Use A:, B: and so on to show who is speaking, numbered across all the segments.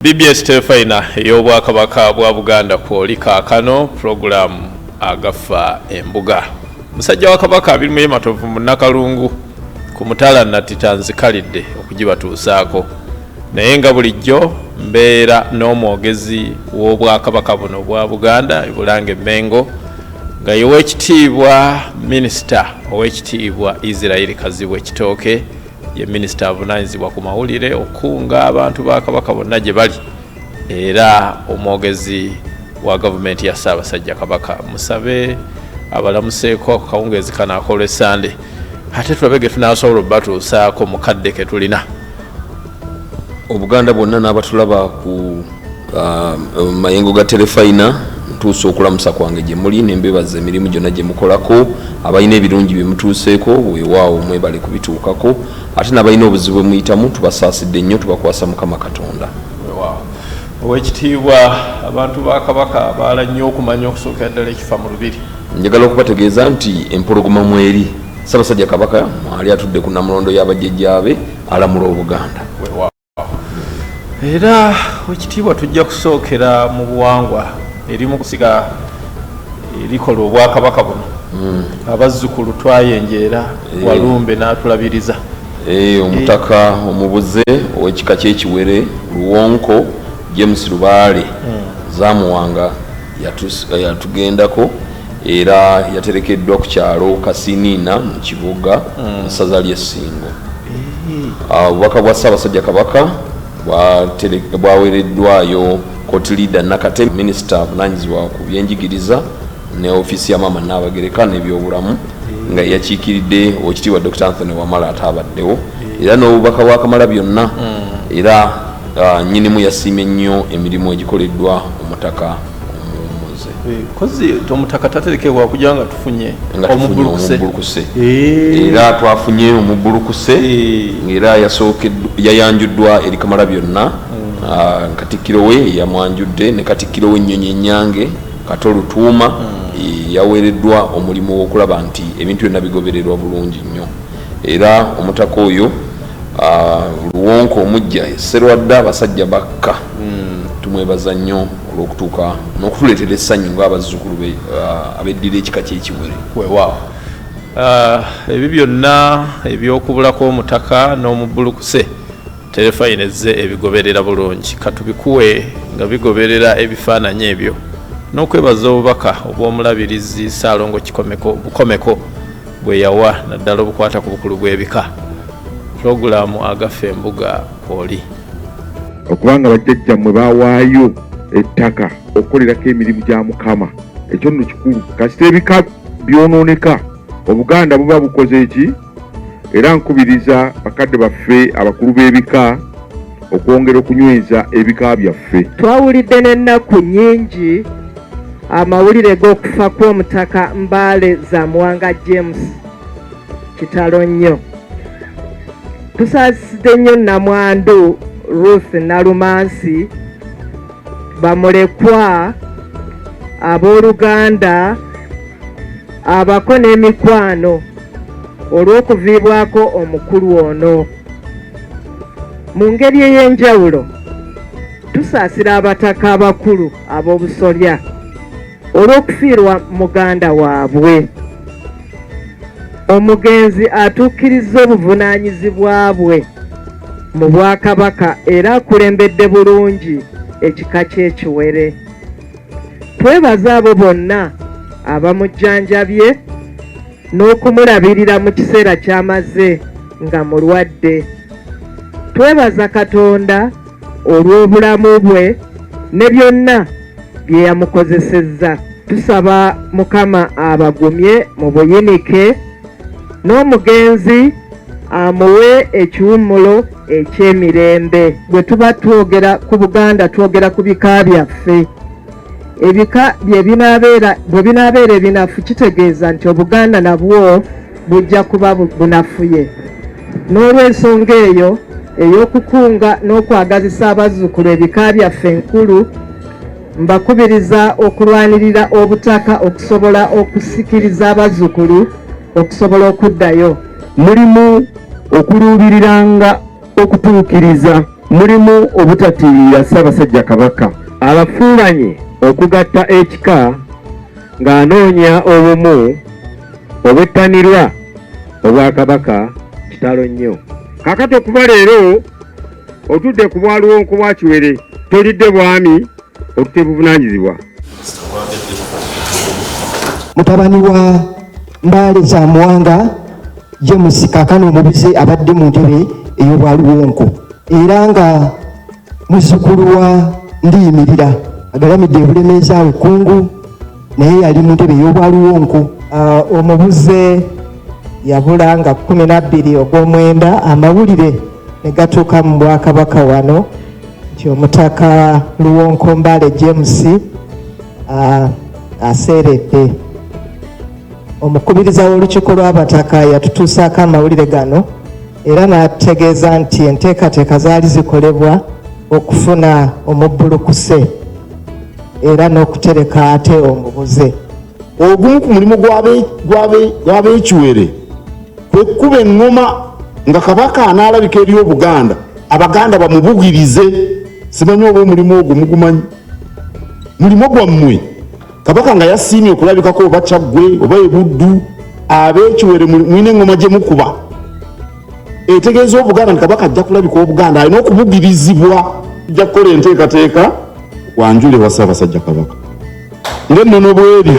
A: BBS Telefina ey'Obwakabaka bwa Buganda kwoli kaakano program agafa embuga. Musajja wa Kabaka abirimu y'ematovu mu Nakalungu ku mutala natitanzikalidde okugibatuusaako. Naye nga bulijjo mbeera n'omwogezi w'Obwakabaka buno bwa Buganda Bulange Mengo nga y'Oweekitiibwa Minisita Oweekitiibwa Israel Kazibwe Kitooke ye Minisita avunaanyizibwa ku mawulire okunga abantu ba Kabaka bonna gye bali era omwogezi wa gavumenti ya Ssaabasajja Kabaka musabe abalamuseeko kawungeezi kano ak'Olwessande ate tulabe ge tunaasobola obbatuusaako mu kadde ke tulina.
B: Obuganda bwonna n'abatulaba ku mayengo ga Telefina ntuusa okulamusa kwange gye muli nembebaza emirimu gyonna gye mukolako abalina ebirungi bye mutuuseeko weewaawo mwebale kubituukako ate n'abalina obuzibu bwe muyitamu tubasaasidde nnyo tubakwasa Mukama Katonda.
A: Oweekitiibwa abantu ba Kabaka baala nnyo okumanya okusookera ddala ekifa mu lubiri.
B: Njagala okubategeeza nti empologoma mweri Ssaabasajja Kabaka ali atudde ku Namulondo y'abajjajjaabe alamula Obuganda.
A: Era Oweekitiibwa tujja kusookera mu buwangwa erimu kusiga erikola Obwakabaka buno abazzukulu twayenjeera Walumbe n'atulabiriza
B: omutaka omubuze ow'ekika ky'Ekiwere Luwonko James Lubaale Zaamuwanga yatugendako era yaterekeddwa ku kyalo Kasiniina mu kibuga mu ssaza ly'e Ssingo. Obubaka bwa Ssaabasajja Kabaka bwaweereddwayo Court Leader Nakate, Minisita avunaanyizibwa ku byenjigiriza ne ofiisi ya Maama Nnaabagereka n'ebyobulamu nga yakiikiridde Oweekitiibwa Dr. Anthony Wamala atabaddewo era n'obubaka bwa Kamalabyonna era nnyinimu yasiimye nnyo emirimu egikoleddwa omutaka omuwummuze.
A: Kozi omutaka taterekebwa kujja nga tufunye
B: omubbulukuse era twafunye omubbulukuse era yayanjuddwa eri Kamalabyonna. Katikkiro we yamwanjudde ne Katikkiro we Nnyonyi Ennyange Kato Lutuuma yaweereddwa omulimu w'okulaba nti ebintu byonna bigobererwa bulungi nnyo era omutaka oyo Luwonko omujja Sserwadda abasajja bakka tumwebaza nnyo olw'okutuuka n'okutuleetera essanyu ng'abazzukulu be abeddira ekika ky'Ekiwere.
A: Weewaawo ebyo byonna eby'okubulako omutaka n'omubbulukuse Telefina ezze ebigoberera bulungi katubikuwe nga bigoberera ebifaananyi ebyo n'okwebaza obubaka obw'omulabirizi Ssaalongo Bukomeko bwe yawa naddala obukwata ku bukulu bw'ebika. Pulogulaamu agafa embuga kwoli
C: okubanga bajjajjammwe baawaayo ettaka okukolerako emirimu gya Mukama ekyo nno kikulu kasita ebika byonooneka Obuganda buba bukoze eki era nkubiriza bakadde baffe abakulu b'ebika okwongera okunyweza ebika byaffe.
D: Twawulidde n'ennaku nnyingi amawulire g'okufa kw'omutaka Mbaale Zaamuwanga James kitalo nnyo. Tusaasidde nnyo Namwandu Ruth Nalumansi bamulekwa ab'Oluganda abako n'emikwano olw'okuviibwako omukulu ono. Mu ngeri ey'enjawulo tusaasira abataka abakulu ab'obusolya olw'okufiirwa muganda waabwe. Omugenzi atuukiriza obuvunaanyizibwa bwe mu Bwakabaka era akulembedde bulungi ekika ky'Ekiwere. Twebaza abo bonna abamujjanjabye n'okumulabirira mu kiseera ky'amaze nga mulwadde. Twebaza Katonda olw'obulamu bwe ne byonna bye yamukozesezza. Tusaba Mukama abagumye mu buyinike n'omugenzi amuwe ekiwummulo eky'emirembe. Bwe tuba twogera ku Buganda twogera ku bika byaffe. Ebika bwe binaabeera ebinafu kitegeeza nti Obuganda nabwo bujja kuba bunafuye. N'olw'ensonga eyo ey'okukunga n'okwagazisa abazzukulu ebika byaffe enkulu mbakubiriza okulwanirira obutaka okusobola okusikiriza abazzukulu okusobola okuddayo.
C: Mulimu okuluubiriranga okutuukiriza mulimu obutatiirira Ssaabasajja Kabaka abafuulanye okugatta ekika ng'anoonya obumu obwettanirwa obwakabaka kitalo nnyo. Kaakati okuva leero otudde ku bwaluwonko bwa Kiwere, tolidde bwami otute buvunaanyizibwa.
E: Mutabani wa Mbaale za Muwanga James kaakano omubuze abadde mu ntebe ey'obwaluwonko era nga muzzukulu wa Ndiyimirira agalamidde Bulemeeza Lukungu naye yali mu ntebe ey'obwaluwonko. Omubuze yabula nga 12 ogw'omwenda amawulire ne gatuuka mu Bwakabaka wano nti Omutaka Luwonko Mbaale James aseeredde. Omukubiriza w'olukiiko lw'abataka yatutuusaako amawulire gano era n'ategeeza nti enteekateeka zaali zikolebwa okufuna omubbulukuse era n'okutereka ate omubuze.
F: Ogumu ku mulimu gw'abeekiwere kwe kuba eŋŋoma nga Kabaka anaalabika eri Obuganda, Abaganda bamubugirize. Simanyi oba omulimu ogwo mugumanyi? Mulimu gwammwe Kabaka nga yasiimye okulabikako oba Kyaggwe oba Ebuddu, abeekiwere mwine eŋŋoma gye mukuba etegeeza Obuganda nti Kabaka ajja kulabika Obuganda, alina okubugirizibwa. Ajja kukola enteekateeka wanjule wa Ssaabasajja Kabaka ng'ennono bweri.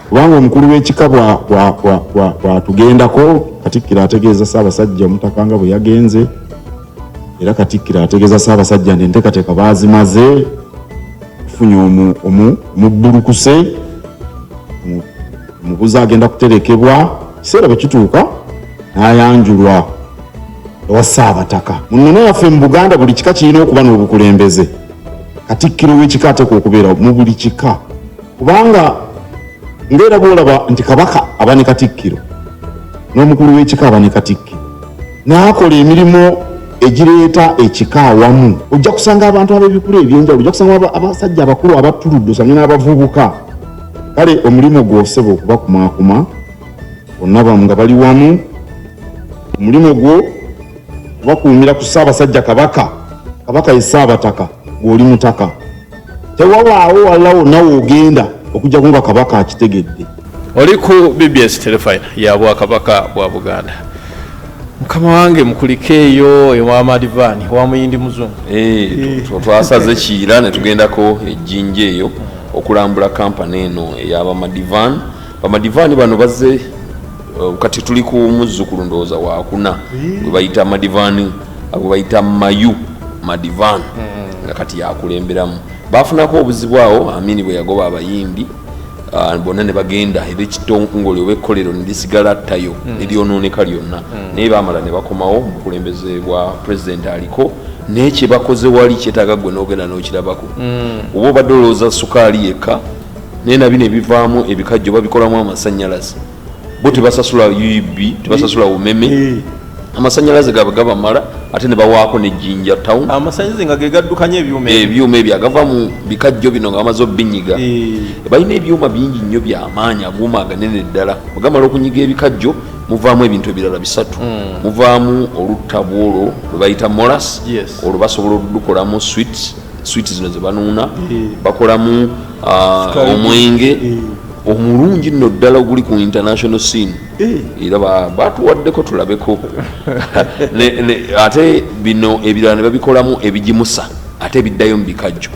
F: Kubanga omukulu w'ekika bwatugendako, Katikkiro ategeeza Ssaabasajja Omutaka nga bwe yagenze, era Katikkiro ategeeza Ssaabasajja nti enteekateeka baazimaze, kufunye omubbulukuse, omubuze agenda kuterekebwa. Kiseera bwe kituuka n'ayanjulwa ewa Ssaabataka. Mu nnono yaffe mu Buganda buli kika kirina okuba n'obukulembeze. Katikkiro w'ekika ateekwa okubeera mu buli kika, kubanga ng'era bw'olaba nti Kabaka aba ne Katikkiro n'omukulu w'ekika aba ne Katikkiro n'akola emirimu egireeta ekika awamu, ojja kusanga abantu ab'ebikulu ebyenjawulo, ojja kusanga abasajja abakulu abatuludde osamye n'abavubuka. Kale omulimu gw'oseba okubakumaakuma bonna bamu nga bali wamu. Omulimu gwo bakuumira ku Ssaabasajja Kabaka. Kabaka ye Ssaabataka, gw'oli mutaka. Tewabaawo walala wonna w'ogenda okujja kunga Kabaka akitegedde.
A: Oli ku BBS Telefine ya Bwakabaka bwa Buganda. Mukama wange mukulike eyo ewa Madivani wa Muyindi Muzungu.
B: Twasaze Kiira ne tugendako ejjinja eyo okulambula kampani eno ey'aba Madivani. Bamadivani bano bazze kati tuli ku muzzukulu ndowooza wakuna gwe bayita Madivani, abo bayita Mayu Madivani nga kati yakulemberamu. Bafunako obuzibu awo Amini bwe yagoba abayimbi bonna ne bagenda era ekitongole obekkolero ne lisigala ttayo ne lyonooneka lyonna, naye baamala ne bakomawo mu bukulembeze bwa pulezidenti aliko n'ekye bakoze wali kyetaaga gwe n'ogenda n'okirabako. Oba obadde olowooza sukaali yekka naye na bino ebivaamu ebikajjo babikolamu amasannyalaze, bo tebasasula UB, tebasasula umeme, amasannyalaze gaabwe gabamala ate ne bawaako n'ejjinja town.
A: Amasannyalaze nga ge gaddukanya ebyuma
B: ebyo agava mu bikajjo bino nga bamaze obbinyiga. Balina ebyuma bingi nnyo by'amaanyi, aguuma aganene ddala. Bwe gamala okunyiga ebikajjo muvaamu ebintu ebirala bisatu. Muvaamu olutabo olwo lwe bayita molas, olwo basobola oludukolamu sweet zino ze banuuna, bakolamu omwenge omulungi nno ddala oguli ku international scene, era batuwaddeko tulabeko. Ate bino ebirala ne babikolamu ebigimusa ate ebiddayo mu bikajjo.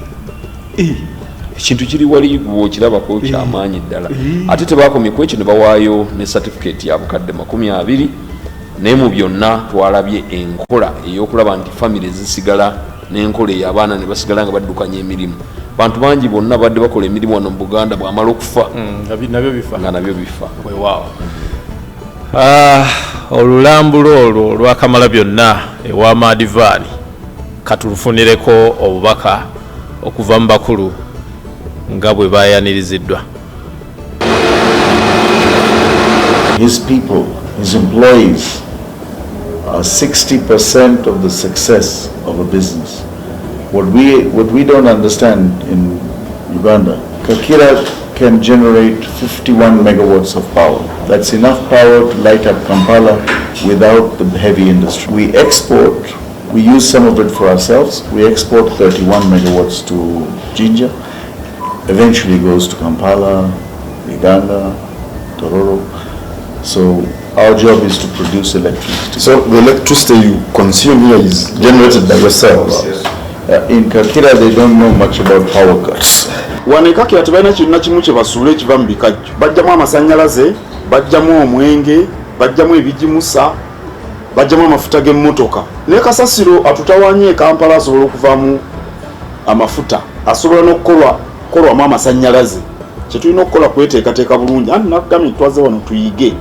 B: Ekintu kiri wali bw'okirabako kyamaanyi ddala. Ate tebakomye ku ekyo ne bawaayo ne certificate ya bukadde 20, naye mu byonna twalabye enkola ey'okulaba nti famire zisigala n'enkola ey'abaana ne basigala nga baddukanya emirimu. Bantu bangi bonna badde bakola emirimu wano mu Buganda, bw'amala okufa nga nabyo bifa.
A: Olulambulo olwo lwakamala byonna ewa Madivani katulufunireko obubaka okuva mu bakulu nga bwe bayaniriziddwa.
G: His people, his employees are 60% of the success of a business. What we don't understand in Uganda, Kakira can generate 51 megawatts of power. That's enough power to light up Kampala without the heavy industry. We export, we use some of it for ourselves. We export 31 megawatts to Jinja. Eventually goes to Kampala, Uganda, Tororo. So our job is to produce electricity.
F: So the electricity you consume here is generated by yourselves?
G: In Kakira they don't know much about power cuts.
F: Wanekaki tebalina kintu kimu kye basuula ekiva mu bikajjo. Bajjamu amasannyalaze, bajjamu omwenge, bajjamu ebijimusa, bajjamu amafuta g'emmotoka. Ne kasasiro atutawaanye e Kampala asobola okuvaamu amafuta, asobola n'okukolwamu amasannyalaze. Kye tulina okukola kweteekateeka bulungi. Anti nakugambye twaze wano tuyige.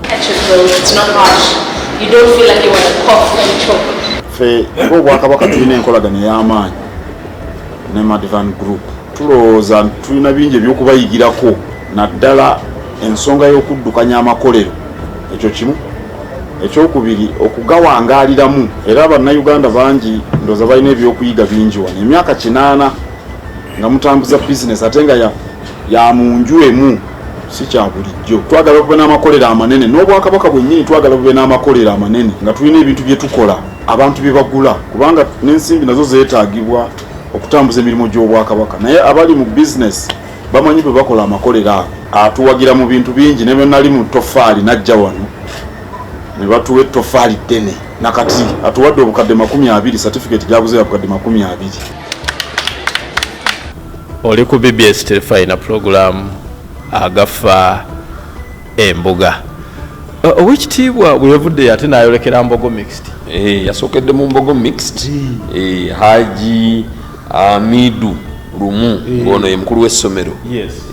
H: It's not harsh. You don't feel like you want to cough and choke.
F: Ffe ng'Obwakabaka tulina enkolagana ey'amaanyi ne Madivan Group. Tulowooza tulina bingi ebyokubayigirako, naddala ensonga y'okuddukanya amakolero. Ekyo kimu. Ekyokubiri okugawangaaliramu, era bannayuganda bangi ndowooza balina ebyokuyiga bingi wano. Emyaka 8 nga mutambuza bizinesi ate nga ya munju emu si kya bulijjo. Twagala bube n'amakolero amanene, n'Obwakabaka bwennyini twagala bube n'amakolero amanene nga tulina ebintu bye tukola abantu bye bagula, kubanga n'ensimbi nazo zeetaagibwa okutambuza emirimu gy'Obwakabaka. Naye abali mu bizinesi bamanyi bwe bakola amakolero ago. Atuwagira mu bintu bingi, ne bwe nali mu toffaali najja wano ne batuwa ettoffaali ddene, nakati atuwadde obukadde 20, certificate gyabuze ya bukadde 20.
A: Oli ku BBS Terefayina program agafa embuga. Owekitiibwa bweyavudde ate n'ayolekera Mbogo Mixed.
B: Yasookedde mu Mbogo Mixed. Haji Amidu Lumu ono ye mukulu w'essomero.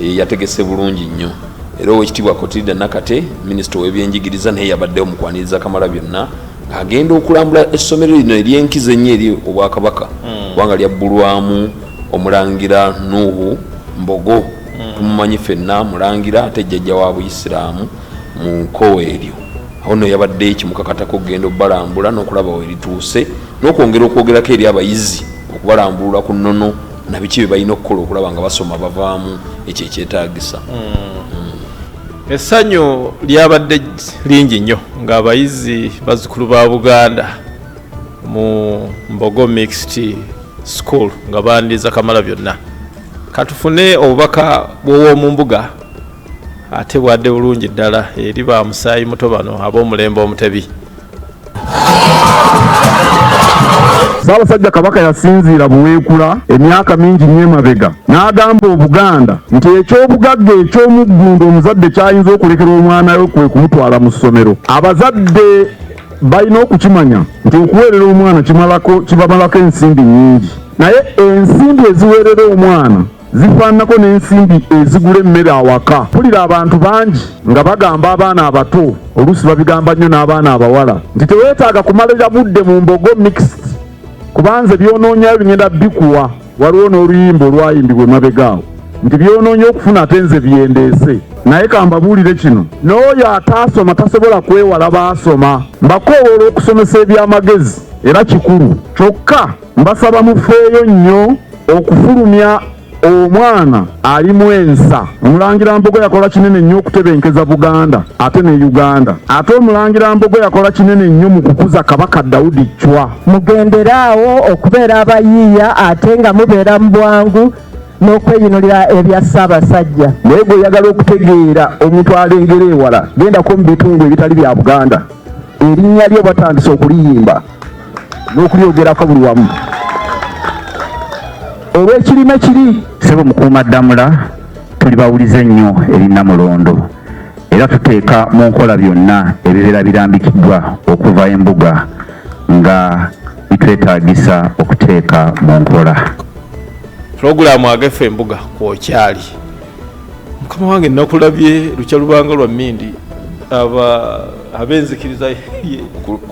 B: Yategese bulungi nnyo. Era owekitiibwa Kotilida Nakate, minisita w'ebyenjigiriza, naye yabaddewo mu kwaniriza Kamalabyonna ng'agenda okulambula essomero lino ery'enkizo ennyo eri Obwakabaka kubanga lyabbulwamu Omulangira Nuhu Mbogo. Tumumanyi ffenna Mulangira ate jjajja wa Buyisiraamu mu nkowe eryo. Awo nno yabadde ekimukakatako okugenda obbalambula n'okulaba we lituuse n'okwongera okwogerako eri abayizi okubalambulula ku nnono na biki bye balina okukola okulaba nga basoma bavaamu ekyo ekyetaagisa.
A: Essanyu lyabadde lingi nnyo ng'abayizi bazzukulu ba Buganda mu Mbogo Mixed School nga bandiza Kamalabyonna. Katufune obubaka bw'ow'omu mbuga ate bwadde bulungi ddala eri ba Musaayi muto bano ab'omulembe Omutebi.
C: Ssaabasajja Kabaka yasinziira buweekula emyaka mingi nnyo emabega n'agamba Obuganda nti eky'obugagga eky'omuggundo omuzadde kyayinza okulekera omwana we kwe kumutwala mu ssomero. Abazadde balina okukimanya nti okuweerera omwana kibamalako ensimbi nnyingi, naye ensimbi eziweerera omwana zifaananako n'ensimbi ezigula emmere awaka. Mpulira abantu bangi nga bagamba abaana abato, oluusi babigamba nnyo n'abaana abawala, nti teweetaaga kumalira budde mu Mbogo Mixed kubanze byonoonyayo bigenda bikuwa. Waliwo n'oluyimba olwayimbibwa emabega awo nti byonoonya okufuna ate nze byendeese. Naye kambabuulire kino, n'oyo ataasoma tasobola kwewala baasoma. Mbakoowoola okusomesa ebyamagezi era kikulu, kyokka mbasaba mufeeyo nnyo okufulumya omwana alimu ensa. Omulangira Mbogo yakola kinene nnyo okutebenkeza Buganda ate ne Uganda. Ate Omulangira Mbogo yakola kinene nnyo mu kukuza Kabaka Daudi Chwa.
D: Mugenderaawo okubeera abayiiya ate nga mubeera mu bwangu n'okweyinulira ebya Ssaabasajja.
C: Naye gwe oyagala okutegeera omuntu alengera ewala, gendako mu bitundu ebitali bya Buganda, erinnya lyo batandise okuliyimba n'okulyogerako buli wamu. Olw'ekirime kiri
I: Ssebo Mukuumaddamula, tuli bawulize nnyo eri Namulondo era tuteeka mu nkola byonna ebibeera birambikiddwa okuva embuga nga bitwetaagisa okuteeka mu nkola.
A: Programu agafa embuga kwokyali. Mukama wange nakulabye lukya lubanga lwa Mindi abenzikiriza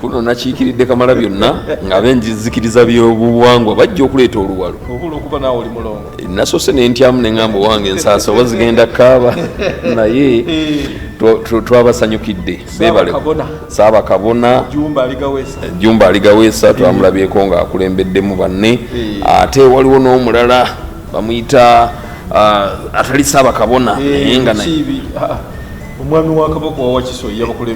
B: kuno nakiikiridde Kamalabyonna ng'abenzikiriza by'obuwangwa bajja okuleeta oluwalo.
A: Obula okuba naawe oli mulongo.
B: Nasose ne ntyamu ne ngamba wange ensaasa oba zigenda kaaba naye twabasanyukidde. Ssaabakabona Jumba Aligaweesa twamulabyeko ng'akulembeddemu banne. Ate waliwo n'omulala bamuyita atali Ssaabakabona nga
A: omwami wa Kabaka wa Wakiso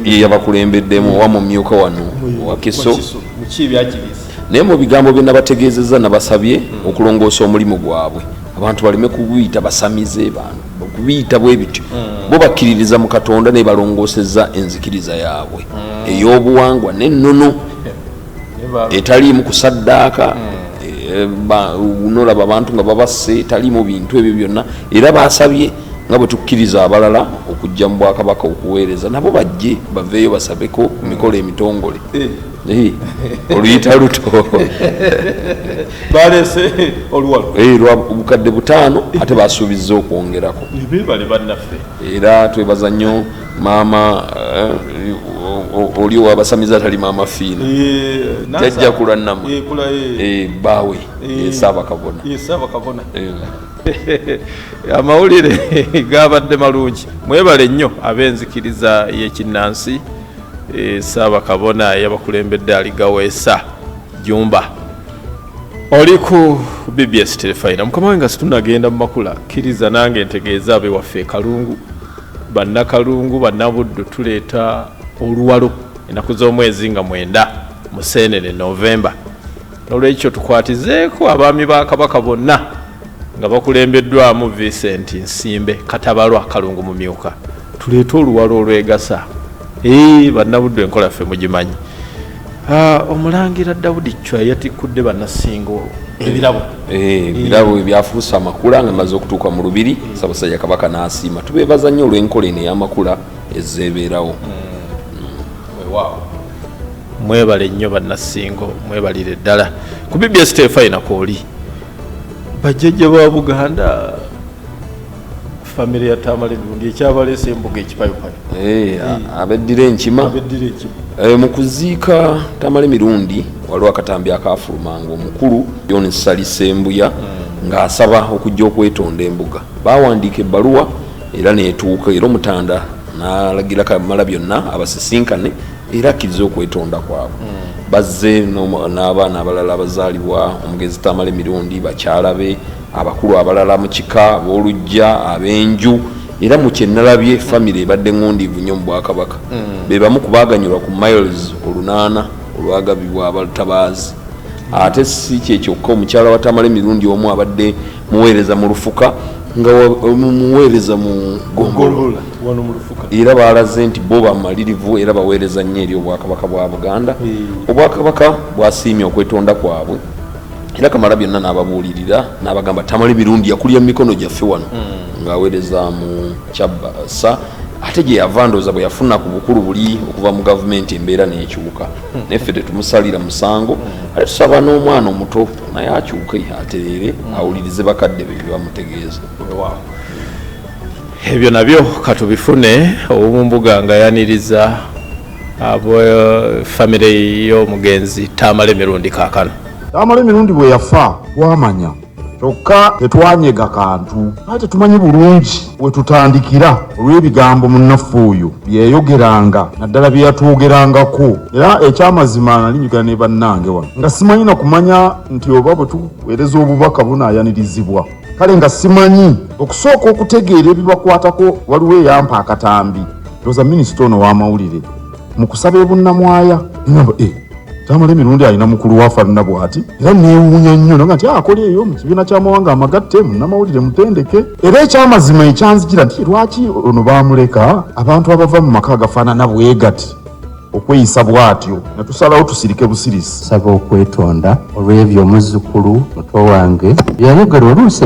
B: yabakulembeddemu wa mumyuka wano Wakiso
A: mukibi akiriza
B: naye mu bigambo bye nabategeezezza nabasabye okulongoosa omulimu gwabwe abantu baleme kubiyita basamize bantu okubiyita bwe bityo bo bakkiririza mu Katonda ne balongoosezza enzikiriza yaabwe ey'obuwangwa n'ennono etaliimu kusaddaaka nolaba abantu nga babasse etaliimu bintu ebyo byonna era basabye nga bwe tukkiriza abalala okujja mu Bwakabaka okuweereza nabo bajje baveeyo basabeko ku mikolo emitongole oluyita luto
A: balese oluwalo
B: lwa bukadde 5 ate basuubizza okwongerako
A: bali bannaffe
B: era twebaza nnyo maama oli owabasamiza tali maama fiina jajja kula namma baawe
A: Ssaabakabona amawulire gabadde malungi mwebale nnyo ab'enzikiriza y'ekinnansi Ssaabakabona yabakulembedde aligaweesa Jumba oli ku BBS Telefina mukama wange nga situnagenda mu makula kkiriza nange ntegeeza abe waffe Kalungu bannakalungu bannabuddu tuleeta oluwalo ennaku z'omwezi nga 9 Museenene Novemba n'olwekyo tukwatizeeko abaami ba Kabaka bonna nga bakulembeddwamu Vincent Nsimbe Katabalwa Kalungu mumyuka tuleeta oluwalo olwegasa bannabuddu enkola ffe mugimanyi omulangira Daudi Chwa yatikkudde bannasingo
B: ebirabo ebyafuusa amakula nga maze okutuuka mu lubiri Ssaabasajja Kabaka n'asiima tubeebaza nnyo olw'enkola eno ey'amakula ezzeebeerawo
A: mwebale nnyo bannasingo mwebalire ddala ku BBS Telefina kwoli bajjajja ba Buganda famire ya Tamale Mirundi ekyabaleese embuga ekipayupayu
B: abeddira enkima mu kuziika Tamale Mirundi waliwo akatambi akafulumanga omukulu John Salisembuya ng'asaba okujja okwetonda embuga bawandiika ebbaluwa era neetuuka era omutanda n'alagira Kamalabyonna abasisinkane era akkiriza okwetonda kwabwe bazze n'abaana abalala abazaalibwa omugezi Tamale Mirundi bakyala be abakulu abalala mu kika b'olujja ab'enju era mu kyennalabye famire ebadde ngondiivu nnyo mu Bwakabaka be bamu kubaaganyulwa ku miles 8 olwagabibwa abatabaazi ate si kyekyokka omukyala wa Tamale Mirundi omu abadde muweereza mu Lufuka nga muweereza mu Gongolola
A: wano mu Lufuka
B: era baalaze nti bo bamalirivu era baweereza nnyo eri Obwakabaka bwa Buganda Obwakabaka bwasiimye okwetonda kwabwe era Kamalabyonna n'ababuulirira n'abagamba Tamale Mirundi yakulya mu mikono gyaffe wano ng'aweereza mu Kyabasa ate gye yava ndowooza bwe yafuna ku bukulu buli okuva mu gavumenti embeera n'ekyuka neffe tetumusalira musango ate tusaba n'omwana omuto naye akyuke atereere awulirize bakadde be bye bamutegeeza
A: ebyo nabyo katubifune ow'omumbuga nga yaniriza abo famire y'omugenzi Tamale Mirundi kaakano
F: Tamale Mirundi bwe yafa twamanya kyokka tetwanyega kantu ate tumanyi bulungi we tutandikira olw'ebigambo munnaffe oyo byeyogeranga naddala bye yatwogerangako era ekyamazima nalinyigana ne bannange wano nga simanyi na kumanya nti oba bwe tuweereza obubaka bunaayanirizibwa kale nga simanyi okusooka okutegeera ebibakwatako waliwo eyampa akatambi ndowooza minisita ono w'amawulire mu kusaba ebunnamwaya ngamba Tamale Mirundi alina mukulu wafaanana bw'ati era neewuunya nnyo nga nti akola eyo mu kibiina ky'amawanga amagatte munnamawulire mutendeke era ekyamazima ekyanzikira nti lwaki ono baamuleka abantu abava mu maka agafaanana bwe gati okweyisa bw'atyo ne tusalawo tusirike busirisi
J: saba okwetonda olw'ebyo omuzzukulu muto wange byayogera oluusi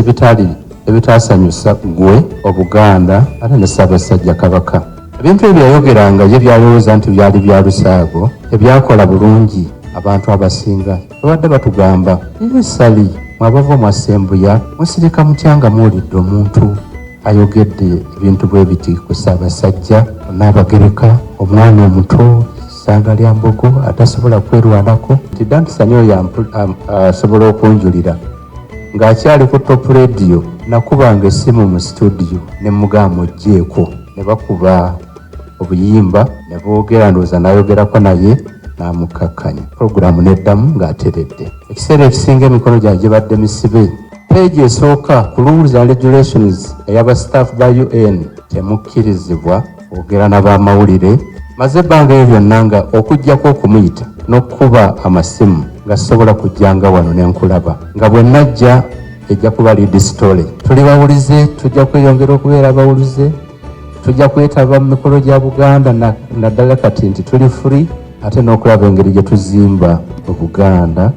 J: ebitaasanyusa gwe Obuganda ate ne Ssaabasajja Kabaka ebintu ebyayogeranga ye byalowooza nti byali bya lusaago ebyakola bulungi abantu abasinga babadde batugamba sali mwabava mu Asembuya musirika mutya nga muwulidde omuntu ayogedde ebintu bwe biti ku Ssaabasajja n'Abagereka omwana omuto ssanga lya mbogo atasobola kwerwanako nti Dantisani oyo asobola okunjulira ng'akyali ku Top Radio nakubanga essimu mu studio ne mugamba oggyeko ne bakuba obuyimba ne boogera ndowooza n'ayogerako naye n'amukakkanya puroguramu n'eddamu ng'ateredde ekiseera ekisinga emikono gyange gibadde misibe page esooka ku rules and regulations ey'aba staff ba UN temukkirizibwa kwogera n'abamawulire. Maze ebbanga eryo lyonna nga okuggyako okumuyita n'okkuba amasimu nga sobola kujjanga wano ne nkulaba nga bwe najja ejja kuba lead story. Tuli bawulize, tujja kweyongera okubeera bawulize, tujja kwetaba mu mikolo gya Buganda naddala kati nti tuli free ate n'okulaba engeri gye tuzimba mu Buganda.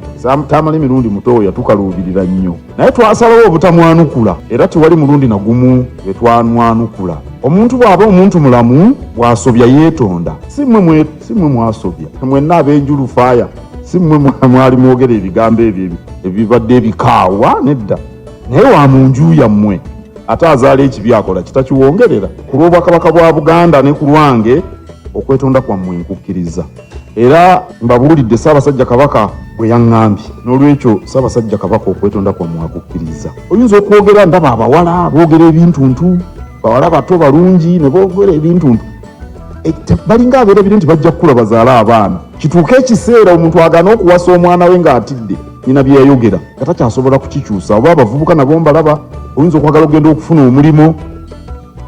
F: Tamala emirundi muto yatukaluubirira nnyo naye twasalawo obutamwanukula era tewali mulundi nagumu bwe twanwanukula. Omuntu bw'aba omuntu mulamu bw'asobya yeetonda. Si mmwe mwasobya, mwenna ab'enjulu faaya, si mmwe mwali mwogera ebigambo ebyo ebibadde ebikaawa nedda. Naye wa mu nju yammwe ate azaala ekibi akola kitakiwongerera. Ku lw'obwakabaka bwa Buganda ne ku lwange okwetonda kwammwe nkukkiriza. Era mbabuulidde Ssaabasajja Kabaka bwe yaŋŋambye. N'olwekyo Ssaabasajja Kabaka okwetonda kwammwe akukkiriza. Oyinza okwogera ndaba abawala boogera ebintuntu, bawala bato balungi ne boogera ebintuntu. Balinga abeera nti bajja kukula bazaale abaana. Kituuke ekiseera omuntu agaana okuwasa omwana we ng'atidde nnyina bye yayogera nga takyasobola kukikyusa. Oba abavubuka nabo mbalaba oyinza okwagala okugenda okufuna omulimu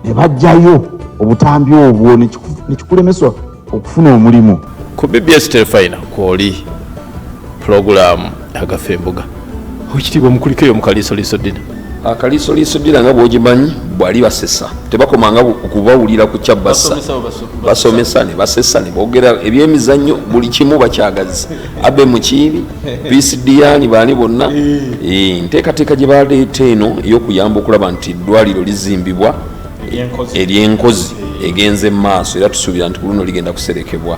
F: ne bajjayo obutambi obwo ne kikulemeswa okufuna omulimu.
A: Ku BBS Telefina kwoli program agafa embuga okitibwa mukulikeyo mu kaliisoliiso ddina.
B: Akaliisoliiso ddina nga bw'ogimanyi bwali basesa tebakomanga okubawulira ku kyabassa, basomesa ne basesa ne boogera ebyemizannyo buli kimu bakyagazi. Abe Mukiibi, PCDN baani bonna nteekateeka gye baleeta eno ey'okuyamba okulaba nti eddwaliro lizimbibwa ery'enkozi egenze mu maaso era tusuubira nti ku luno ligenda kuserekebwa.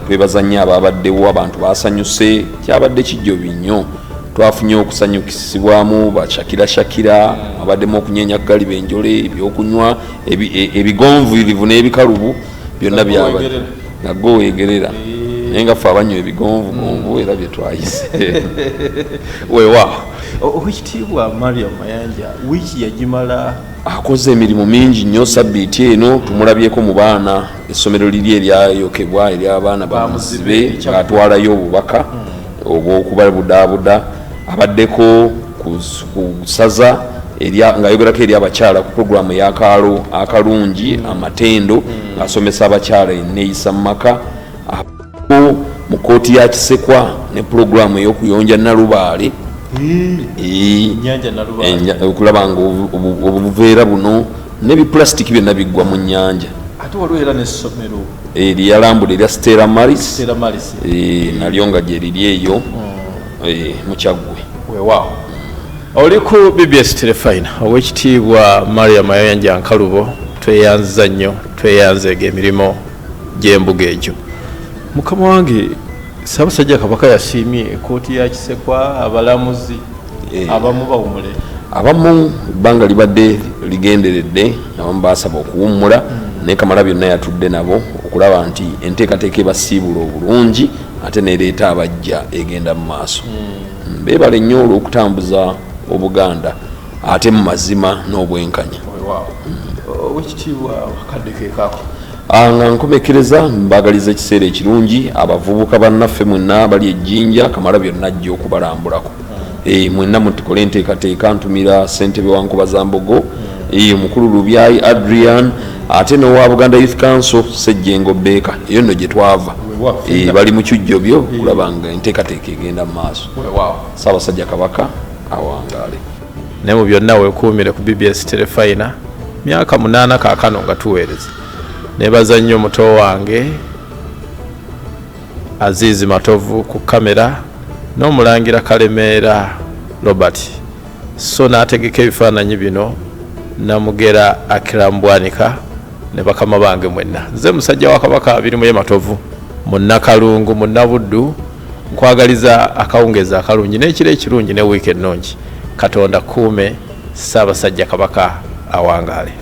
B: Twebaza nnyo abaabaddewo, abantu baasanyuse, kyabadde kijjobi nnyo. Twafunye okusanyukisibwamu bashakira abaddemu okunyeenya gali benjole ebyokunywa ebigonvuyirivu n'ebikalubu byonna byaba nagwo weegerera naye nga ffe abanywa ebigonvugonvu era bye twayise.
A: Weewaawo Oweekitiibwa Mariam Mayanja wiiki yagimala
B: akoze emirimu mingi nnyo. Sabbiiti eno tumulabyeko mu baana, essomero liri eryayokebwa ery'abaana bamuzibe ng'atwalayo obubaka obw'okubabudaabuda. Abaddeko ku saza ng'ayogerako eri abakyala ku puroguramu y'akaalo akalungi amatendo ng'asomesa abakyala enneeyisa mu maka. Mu kkooti ya Kisekwa ne puroguramu ey'okuyonja Nalubaale okulaba nga obuveera buno n'ebipulasitiki byonna biggwa mu nnyanja.
A: Ate waliwo era n'essomero
B: lyalambula erya Stella Maris nalyo nga gye liri eyo mu Kyaggwe.
A: Weewaawo oli ku BBS Telefina. Oweekitiibwa Mariam Mayanja Nkalubo tweyanziza nnyo, tweyanzeega emirimu gy'embuga egyo. Mukama wange Ssaabasajja Kabaka yasiimye ekkooti ya Kisekwa abalamuzi abamu bawumule,
B: abamu ebbanga libadde ligenderedde, abamu baasaba okuwummula naye Kamalabyonna yatudde nabo okulaba nti enteekateeka ebasiibula obulungi ate neereeta abajja egenda mu maaso. Beebale nnyo olw'okutambuza Obuganda ate mu mazima n'obwenkanya.
A: Oweekitiibwa akadde keekaako
B: nga nkomekereza mbaagaliza ekiseera ekirungi abavubuka bannaffe mwenna bali ejjinja Kamalabyonna ajja okubalambulako. Mwenna mutukole enteekateeka. Ntumira ssentebe wa Nkobazambogo, omukulu Lubyayi Adrian ate n'owa Buganda Youth Council Ssejjengo Beeka. Eyo nno gye twava bali mu kijjobyo kulaba nga enteekateeka egenda mu maaso. Ssaabasajja Kabaka awangaale.
A: naye mu byonna weekuumire ku BBS Telefina. Myaka 8 kaakano nga tuweereza. Nebaza nnyo muto wange Azizi Matovu ku kamera n'omulangira Kalemeera Robert, so n'ategeka ebifaananyi bino Namugera Akirambwanika ne bakama bange mwenna. Nze musajja wa Kabaka Abirimu Matovu mu Nakalungu mu Nabuddu, nkwagaliza akawungeza akalungi n'ekiro ekirungi ne wiiki ennungi. Katonda kuume Ssaabasajja Kabaka awangaale.